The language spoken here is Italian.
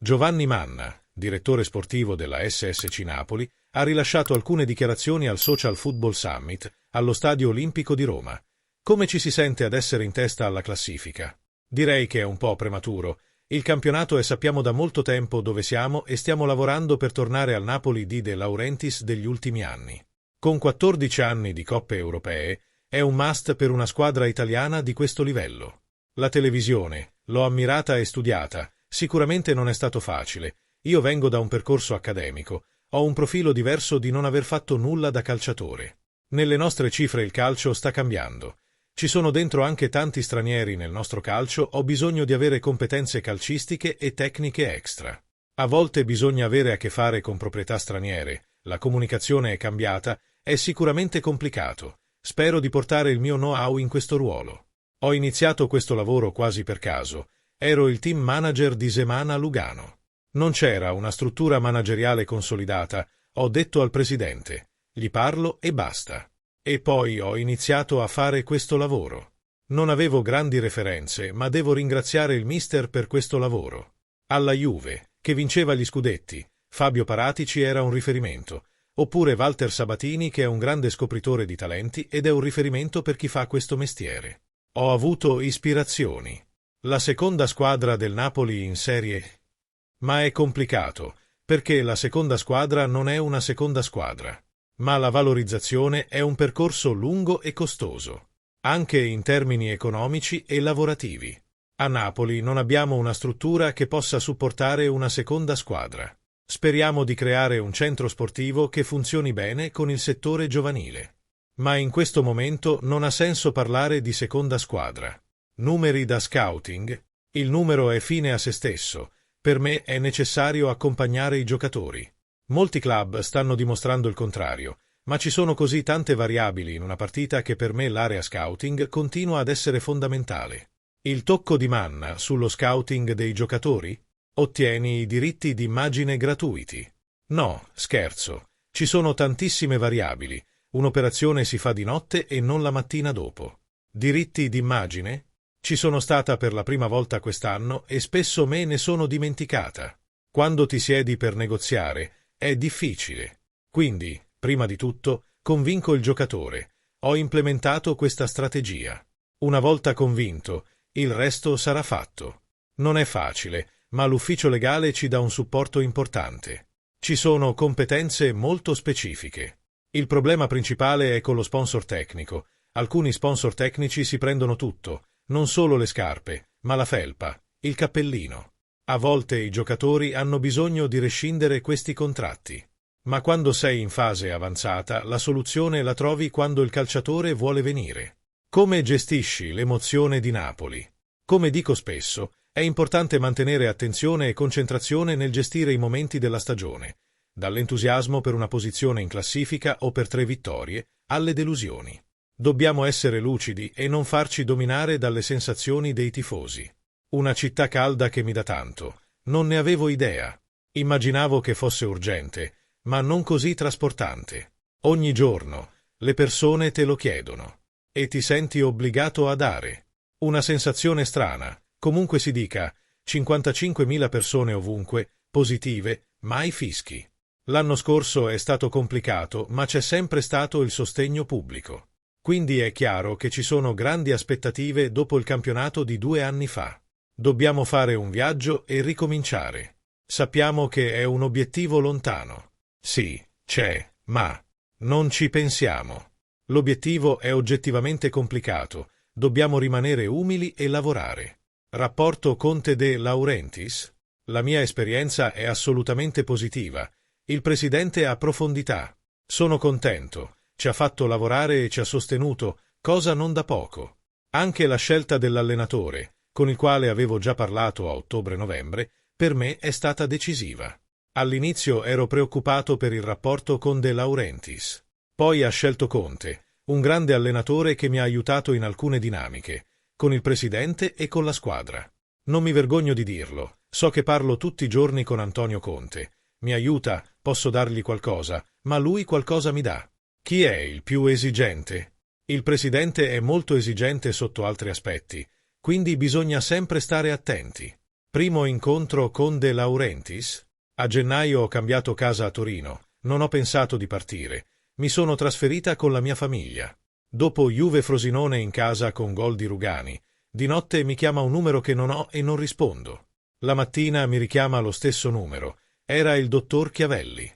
Giovanni Manna, direttore sportivo della SSC Napoli, ha rilasciato alcune dichiarazioni al Social Football Summit allo Stadio Olimpico di Roma. Come ci si sente ad essere in testa alla classifica? Direi che è un po' prematuro. Il campionato è sappiamo da molto tempo dove siamo e stiamo lavorando per tornare al Napoli di De Laurentiis degli ultimi anni. Con 14 anni di coppe europee, è un must per una squadra italiana di questo livello. La televisione, l'ho ammirata e studiata, sicuramente non è stato facile. Io vengo da un percorso accademico, ho un profilo diverso di non aver fatto nulla da calciatore. Nelle nostre cifre il calcio sta cambiando. Ci sono dentro anche tanti stranieri nel nostro calcio, ho bisogno di avere competenze calcistiche e tecniche extra. A volte bisogna avere a che fare con proprietà straniere, la comunicazione è cambiata, è sicuramente complicato. Spero di portare il mio know-how in questo ruolo. Ho iniziato questo lavoro quasi per caso, ero il team manager di Semana Lugano. Non c'era una struttura manageriale consolidata, ho detto al presidente, gli parlo e basta. E poi ho iniziato a fare questo lavoro. Non avevo grandi referenze, ma devo ringraziare il mister per questo lavoro. Alla Juve, che vinceva gli scudetti, Fabio Paratici era un riferimento, oppure Walter Sabatini che è un grande scopritore di talenti ed è un riferimento per chi fa questo mestiere. Ho avuto ispirazioni. La seconda squadra del Napoli in Serie. Ma è complicato, perché la seconda squadra non è una seconda squadra. Ma la valorizzazione è un percorso lungo e costoso, anche in termini economici e lavorativi. A Napoli non abbiamo una struttura che possa supportare una seconda squadra. Speriamo di creare un centro sportivo che funzioni bene con il settore giovanile. Ma in questo momento non ha senso parlare di seconda squadra. Numeri da scouting? Il numero è fine a se stesso. Per me è necessario accompagnare i giocatori. Molti club stanno dimostrando il contrario, ma ci sono così tante variabili in una partita che per me l'area scouting continua ad essere fondamentale. Il tocco di manna sullo scouting dei giocatori? Ottieni i diritti d'immagine gratuiti. No, scherzo. Ci sono tantissime variabili. Un'operazione si fa di notte e non la mattina dopo. Diritti d'immagine? Ci sono stata per la prima volta quest'anno e spesso me ne sono dimenticata. Quando ti siedi per negoziare, è difficile. Quindi, prima di tutto, convinco il giocatore. Ho implementato questa strategia. Una volta convinto, il resto sarà fatto. Non è facile, ma l'ufficio legale ci dà un supporto importante. Ci sono competenze molto specifiche. Il problema principale è con lo sponsor tecnico. Alcuni sponsor tecnici si prendono tutto, non solo le scarpe, ma la felpa, il cappellino. A volte i giocatori hanno bisogno di rescindere questi contratti. Ma quando sei in fase avanzata, la soluzione la trovi quando il calciatore vuole venire. Come gestisci l'emozione di Napoli? Come dico spesso, è importante mantenere attenzione e concentrazione nel gestire i momenti della stagione, dall'entusiasmo per una posizione in classifica o per 3 vittorie, alle delusioni. Dobbiamo essere lucidi e non farci dominare dalle sensazioni dei tifosi. Una città calda che mi dà tanto. Non ne avevo idea. Immaginavo che fosse urgente, ma non così trasportante. Ogni giorno, le persone te lo chiedono. E ti senti obbligato a dare. Una sensazione strana. Comunque si dica, 55.000 persone ovunque, positive, mai fischi. L'anno scorso è stato complicato, ma c'è sempre stato il sostegno pubblico. Quindi è chiaro che ci sono grandi aspettative dopo il campionato di 2 anni fa. Dobbiamo fare un viaggio e ricominciare. Sappiamo che è un obiettivo lontano. Sì, c'è, ma non ci pensiamo. L'obiettivo è oggettivamente complicato. Dobbiamo rimanere umili e lavorare. Rapporto Conte De Laurentiis? La mia esperienza è assolutamente positiva. Il presidente ha profondità. Sono contento. Ci ha fatto lavorare e ci ha sostenuto, cosa non da poco. Anche la scelta dell'allenatore, con il quale avevo già parlato a ottobre-novembre, per me è stata decisiva. All'inizio ero preoccupato per il rapporto con De Laurentiis. Poi ha scelto Conte, un grande allenatore che mi ha aiutato in alcune dinamiche, con il presidente e con la squadra. Non mi vergogno di dirlo, so che parlo tutti i giorni con Antonio Conte. Mi aiuta, posso dargli qualcosa, ma lui qualcosa mi dà. Chi è il più esigente? Il presidente è molto esigente sotto altri aspetti. Quindi bisogna sempre stare attenti. Primo incontro con De Laurentiis? A gennaio ho cambiato casa a Torino, non ho pensato di partire. Mi sono trasferita con la mia famiglia. Dopo Juve Frosinone in casa con gol di Rugani, di notte mi chiama un numero che non ho e non rispondo. La mattina mi richiama lo stesso numero. Era il dottor Chiavelli.